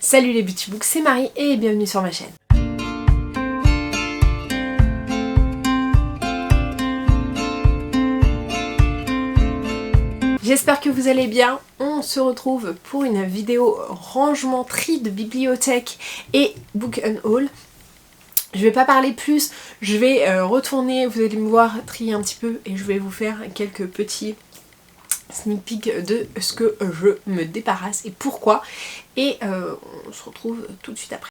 Salut les Beauty Books, c'est Marie et bienvenue sur ma chaîne. J'espère que vous allez bien. On se retrouve pour une vidéo rangement tri de bibliothèque et book and haul. Je vais pas parler plus, je vais retourner, vous allez me voir trier un petit peu et je vais vous faire quelques petits sneak peek de ce que je me débarrasse et pourquoi. Et on se retrouve tout de suite après.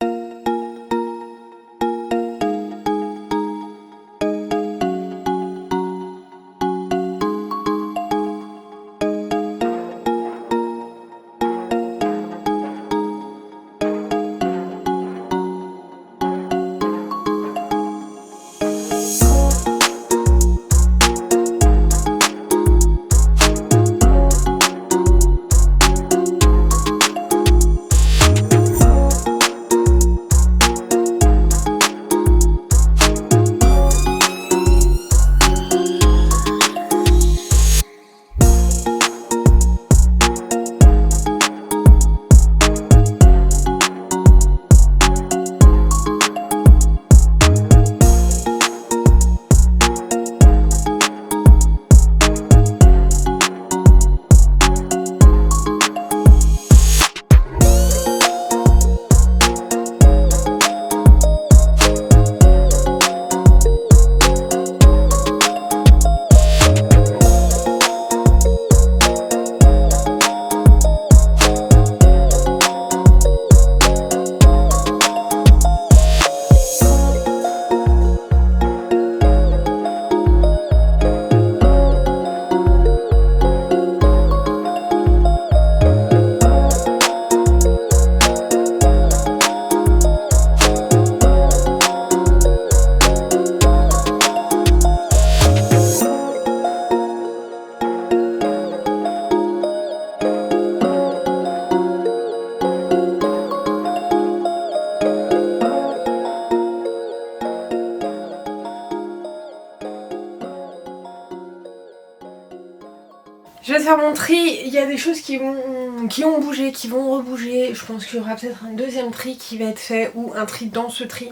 Je vais te faire mon tri, il y a des choses qui ont bougé, qui vont rebouger. Je pense qu'il y aura peut-être un deuxième tri qui va être fait ou un tri dans ce tri.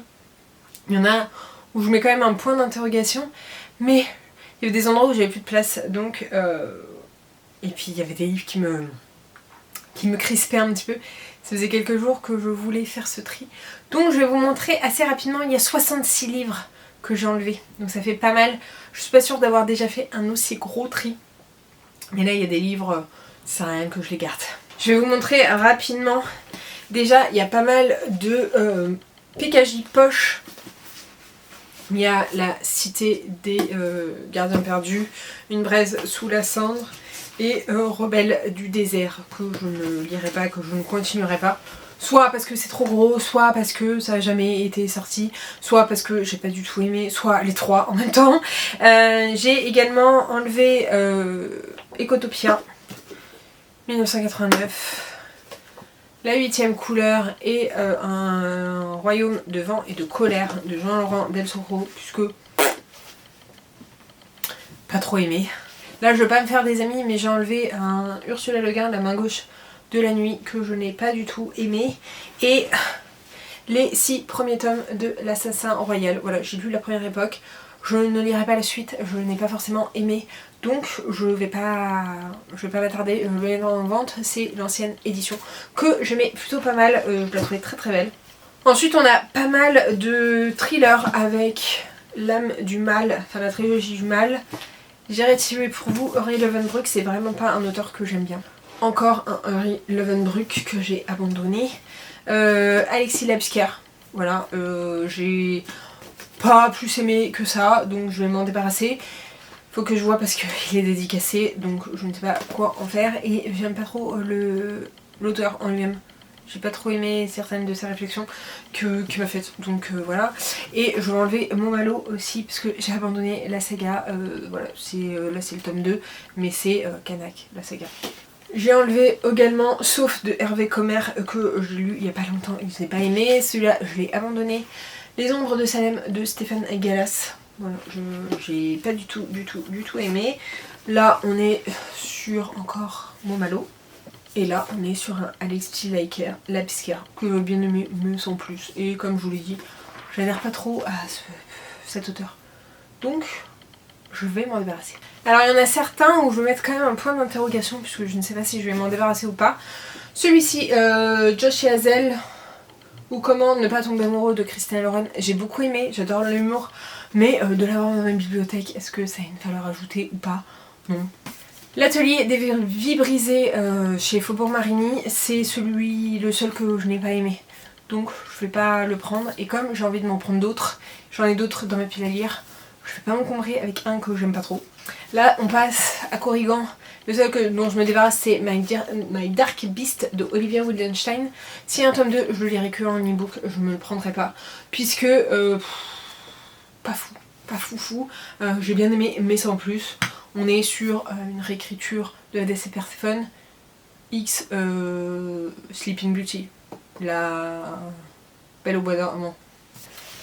Il y en a où je mets quand même un point d'interrogation, mais il y avait des endroits où j'avais plus de place, donc et puis il y avait des livres qui me crispaient un petit peu. Ça faisait quelques jours que je voulais faire ce tri. Donc je vais vous montrer assez rapidement, il y a 66 livres que j'ai enlevés. Donc ça fait pas mal. Je suis pas sûre d'avoir déjà fait un aussi gros tri. Mais là il y a des livres, ça sert à rien que je les garde. Je vais vous montrer rapidement. Déjà il y a pas mal de PKJ poche. Il y a la cité des gardiens perdus, une braise sous la cendre et Rebelle du désert que je ne lirai pas, que je ne continuerai pas. Soit parce que c'est trop gros, soit parce que ça n'a jamais été sorti, soit parce que j'ai pas du tout aimé, soit les trois en même temps. J'ai également enlevé Ecotopia 1989, la 8ème couleur et un royaume de vent et de colère de Jean-Laurent Del Soro, puisque pas trop aimé. Là je veux pas me faire des amis, mais j'ai enlevé un Ursula Le Guin, la main gauche de la nuit, que je n'ai pas du tout aimé, et les 6 premiers tomes de l'Assassin Royal. Voilà, j'ai lu la première époque, je ne lirai pas la suite, je n'ai pas forcément aimé, donc je vais pas m'attarder, je vais mettre en vente. C'est l'ancienne édition que j'aimais plutôt pas mal, je la trouvais très très belle. Ensuite on a pas mal de thrillers avec l'âme du mal, enfin la trilogie du mal. J'ai retiré pour vous Henry Lovenbroek, c'est vraiment pas un auteur que j'aime bien. Encore un Henry Lovenbroek que j'ai abandonné. Alexis Labsker, voilà, j'ai pas plus aimé que ça, donc je vais m'en débarrasser. Faut que je vois parce qu'il est dédicacé, donc je ne sais pas quoi en faire. Et j'aime pas trop l'auteur en lui-même. J'ai pas trop aimé certaines de ses réflexions qu'il m'a faites, donc voilà. Et je vais enlever Montmalo aussi parce que j'ai abandonné la saga, voilà, là c'est le tome 2, mais c'est Kanak, la saga. J'ai enlevé également Sauf de Hervé Commer que j'ai lu il n'y a pas longtemps et je n'ai pas aimé. Celui-là je l'ai abandonné. Les Ombres de Salem de Stéphane Gallas. Voilà, j'ai pas du tout aimé. Là on est sur encore Montmalo. Et là on est sur un Alexis Liker, la Piscare, que j'ai bien aimé mais sans plus. Et comme je vous l'ai dit, j'adhère pas trop à cette auteure. Donc je vais m'en débarrasser. Alors il y en a certains où je vais mettre quand même un point d'interrogation puisque je ne sais pas si je vais m'en débarrasser ou pas. Celui-ci, Josh et Hazel, ou Comment ne pas tomber amoureux de Christina Lauren, j'ai beaucoup aimé, j'adore l'humour, mais de l'avoir dans ma bibliothèque, est-ce que ça a une valeur ajoutée ou pas? Non. L'atelier des vies brisées chez Faubourg Marigny, c'est le seul que je n'ai pas aimé. Donc je vais pas le prendre, et comme j'ai envie de m'en prendre d'autres, j'en ai d'autres dans ma pile à lire, je vais pas m'encombrer avec un que j'aime pas trop. Là on passe à Corrigan. Le seul dont je me débarrasse c'est My Dark Beast de Olivia Wildenstein. Si un tome 2, je le lirai que en e-book, je me le prendrai pas. Puisque, pas fou. J'ai bien aimé, mais sans plus. On est sur une réécriture de la DC Persephone X Sleeping Beauty. La Belle au bois dormant.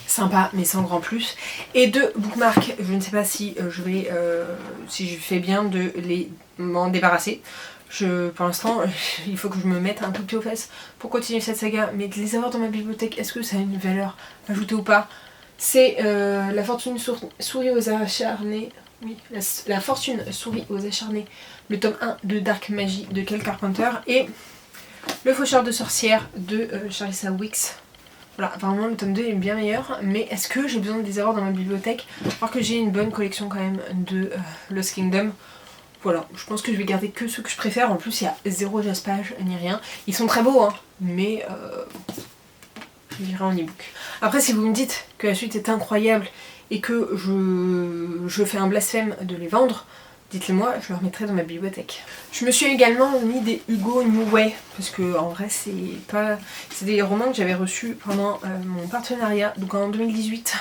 Sympa mais sans grand plus. Et de bookmark, je ne sais pas si si je fais bien de m'en débarrasser. Pour l'instant, il faut que je me mette un coup de pied aux fesses pour continuer cette saga, mais de les avoir dans ma bibliothèque, est-ce que ça a une valeur ajoutée ou pas? C'est La fortune sourit aux acharnés. Oui, la fortune sourit aux acharnés, le tome 1 de Dark Magie de Kel Carpenter, et Le faucheur de sorcières de Charissa Wicks. Voilà, apparemment le tome 2 est bien meilleur, mais est-ce que j'ai besoin de les avoir dans ma bibliothèque alors que j'ai une bonne collection quand même de Lost Kingdom? Voilà, je pense que je vais garder que ceux que je préfère. En plus il y a zéro jaspage ni rien. Ils sont très beaux hein, mais je lirai en e-book. Après si vous me dites que la suite est incroyable et que je fais un blasphème de les vendre, dites-le moi, je le remettrai dans ma bibliothèque. Je me suis également mis des Hugo New Way, parce que en vrai c'est des romans que j'avais reçus pendant mon partenariat, donc en 2018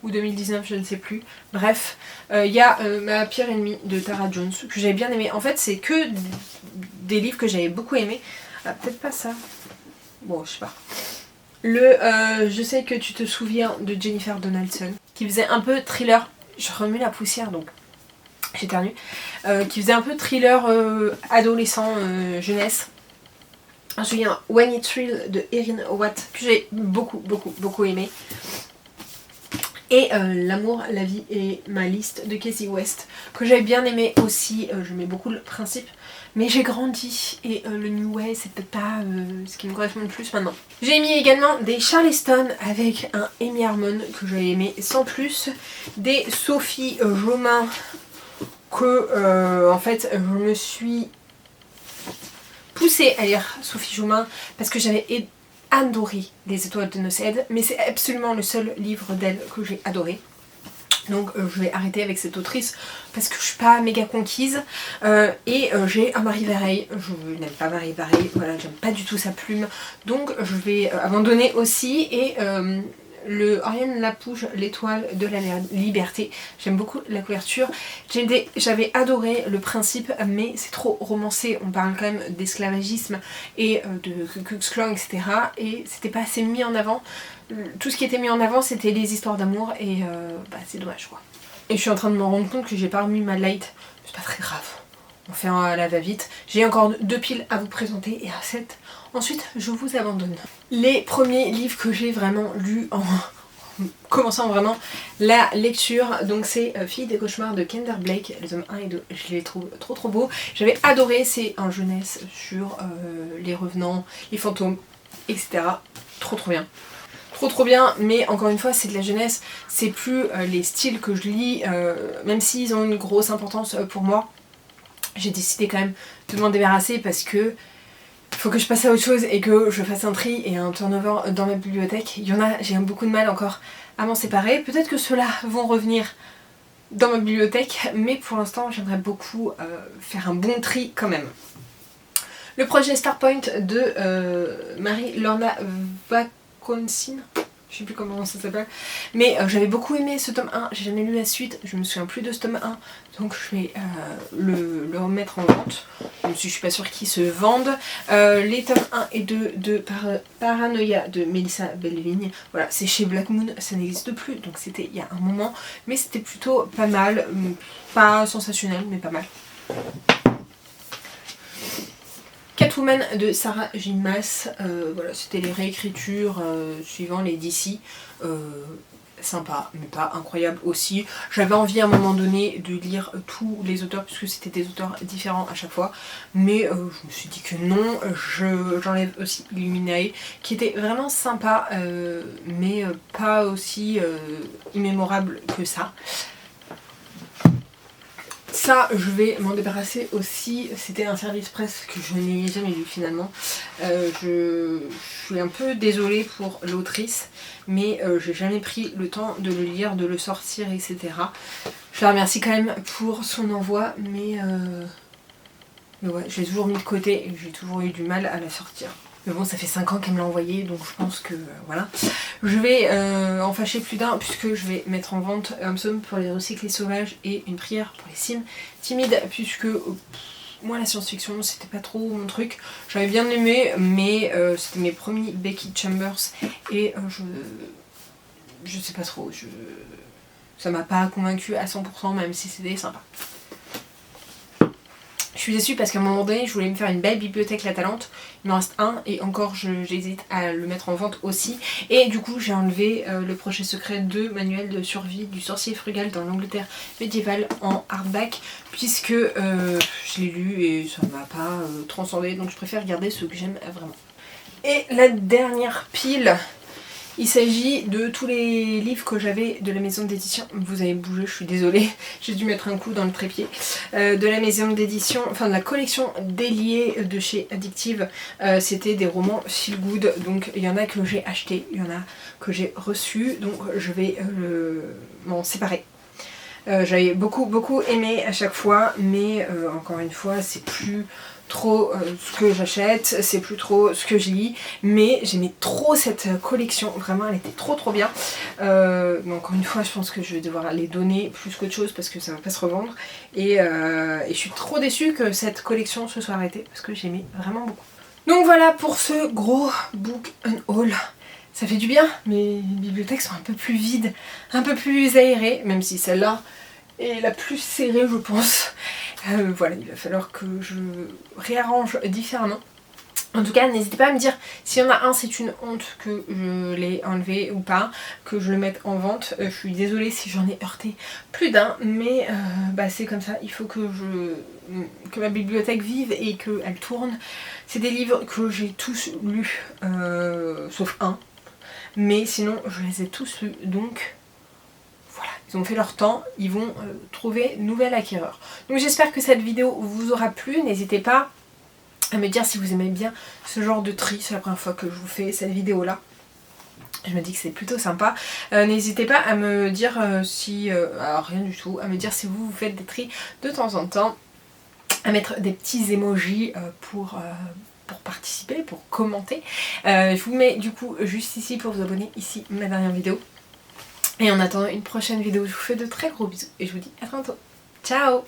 ou 2019, je ne sais plus. Bref, il y a Ma pire ennemie de Tara Jones, que j'avais bien aimé. En fait c'est que des livres que j'avais beaucoup aimé. Ah, peut-être pas ça. Bon, je sais pas. Je sais que tu te souviens de Jennifer Donaldson, qui faisait un peu thriller. Je remets la poussière donc j'éternue. Qui faisait un peu thriller adolescent, jeunesse. Ensuite il y a When It Thrill de Erin Watt, que j'ai beaucoup aimé. Et L'amour, la vie et ma liste de Casey West, que j'avais bien aimé aussi. J'aimais beaucoup le principe, mais j'ai grandi et le New Way c'est peut-être pas ce qui me correspond le plus maintenant. J'ai mis également des Charleston avec un Amy Harmon que j'avais aimé sans plus, des Sophie Jomain que en fait je me suis poussée à lire Sophie Jomain parce que j'avais adoré Les Étoiles de Nosed, mais c'est absolument le seul livre d'elle que j'ai adoré. Donc je vais arrêter avec cette autrice parce que je suis pas méga conquise. J'ai un Marie Vareille, je n'aime pas Marie Vareille, voilà, j'aime pas du tout sa plume. Donc je vais abandonner aussi. Et le Oriane Lapouge, l'étoile de la liberté. J'aime beaucoup la couverture. J'avais adoré le principe, mais c'est trop romancé. On parle quand même d'esclavagisme et de Ku Klux Klan, etc. Et c'était pas assez mis en avant. Tout ce qui était mis en avant, c'était les histoires d'amour et c'est dommage quoi. Et je suis en train de me rendre compte que j'ai pas remis ma light. C'est pas très grave. On fait à la va-vite. J'ai encore 2 piles à vous présenter et à 7. Ensuite, je vous abandonne. Les premiers livres que j'ai vraiment lus en commençant vraiment la lecture, donc c'est Fille des cauchemars de Kender Blake, les tomes 1 et 2, je les trouve trop beaux. J'avais adoré, c'est en jeunesse sur les revenants, les fantômes, etc. Trop bien. Trop bien, mais encore une fois c'est de la jeunesse, c'est plus les styles que je lis, même s'ils ont une grosse importance pour moi. J'ai décidé quand même de m'en débarrasser parce que faut que je passe à autre chose et que je fasse un tri et un turnover dans ma bibliothèque. Il y en a, j'ai beaucoup de mal encore à m'en séparer. Peut-être que ceux-là vont revenir dans ma bibliothèque, mais pour l'instant j'aimerais beaucoup faire un bon tri quand même. Le projet Starpoint de Marie-Lorna Vaconsin, je sais plus comment ça s'appelle, mais j'avais beaucoup aimé ce tome 1, j'ai jamais lu la suite, je me souviens plus de ce tome 1, donc je vais le remettre en vente, même si je suis pas sûre qu'ils se vendent. Les tomes 1 et 2 de Paranoia de Melissa Bellevigne, voilà, c'est chez Black Moon, ça n'existe plus, donc c'était il y a un moment, mais c'était plutôt pas mal, pas sensationnel, mais pas mal. Catwoman de Sarah J. Maas, voilà, c'était les réécritures suivant les DC. Sympa, mais pas incroyable aussi. J'avais envie à un moment donné de lire tous les auteurs puisque c'était des auteurs différents à chaque fois, mais je me suis dit que non. J'enlève aussi Illuminae qui était vraiment sympa, mais pas aussi immémorable que ça. Ça, je vais m'en débarrasser aussi. C'était un service presse que je n'ai jamais lu finalement. Je suis un peu désolée pour l'autrice, mais j'ai jamais pris le temps de le lire, de le sortir, etc. Je la remercie quand même pour son envoi, mais ouais, je l'ai toujours mis de côté et j'ai toujours eu du mal à la sortir. Mais bon, ça fait 5 ans qu'elle me l'a envoyé, donc je pense que voilà. Je vais en fâcher plus d'un puisque je vais mettre en vente un psaume pour les recyclés sauvages et une prière pour les cimes timides, puisque moi la science-fiction c'était pas trop mon truc. J'avais bien aimé, mais c'était mes premiers Becky Chambers et je sais pas trop, ça m'a pas convaincue à 100% même si c'était sympa. Je suis déçue parce qu'à un moment donné je voulais me faire une belle bibliothèque La Talente, il m'en reste un et encore j'hésite à le mettre en vente aussi, et du coup j'ai enlevé Le Projet Secret 2, manuel de survie du sorcier frugal dans l'Angleterre médiévale en hardback, puisque je l'ai lu et ça m'a pas transcendé, donc je préfère garder ceux que j'aime vraiment. Et la dernière pile, il s'agit de tous les livres que j'avais de la maison d'édition. Vous avez bougé, je suis désolée, j'ai dû mettre un coup dans le trépied. De la maison d'édition, enfin de la collection Déliés de chez Addictive. C'était des romans feel good, donc il y en a que j'ai acheté, il y en a que j'ai reçu, donc je vais m'en séparer. J'avais beaucoup aimé à chaque fois, mais encore une fois c'est plus trop ce que j'achète, c'est plus trop ce que je lis, mais j'aimais trop cette collection, vraiment elle était trop bien. Mais encore une fois je pense que je vais devoir les donner plus qu'autre chose parce que ça va pas se revendre, et je suis trop déçue que cette collection se soit arrêtée parce que j'aimais vraiment beaucoup. Donc voilà pour ce gros book haul. Ça fait du bien, mes bibliothèques sont un peu plus vides, un peu plus aérées, même si celle-là est la plus serrée je pense. Voilà, il va falloir que je réarrange différemment. En tout cas, n'hésitez pas à me dire s'il y en a un, c'est une honte que je l'ai enlevé ou pas, que je le mette en vente. Je suis désolée si j'en ai heurté plus d'un, mais c'est comme ça, il faut que ma bibliothèque vive et qu'elle tourne. C'est des livres que j'ai tous lus, sauf un, mais sinon je les ai tous lus, donc voilà, ils ont fait leur temps, ils vont trouver nouvel acquéreur. Donc j'espère que cette vidéo vous aura plu, n'hésitez pas à me dire si vous aimez bien ce genre de tri, c'est la première fois que je vous fais cette vidéo là. Je me dis que c'est plutôt sympa. N'hésitez pas à me dire si... alors rien du tout, à me dire si vous faites des tris de temps en temps, à mettre des petits emojis pour participer, pour commenter. Je vous mets du coup juste ici pour vous abonner, ici ma dernière vidéo. Et en attendant une prochaine vidéo, je vous fais de très gros bisous et je vous dis à très bientôt. Ciao!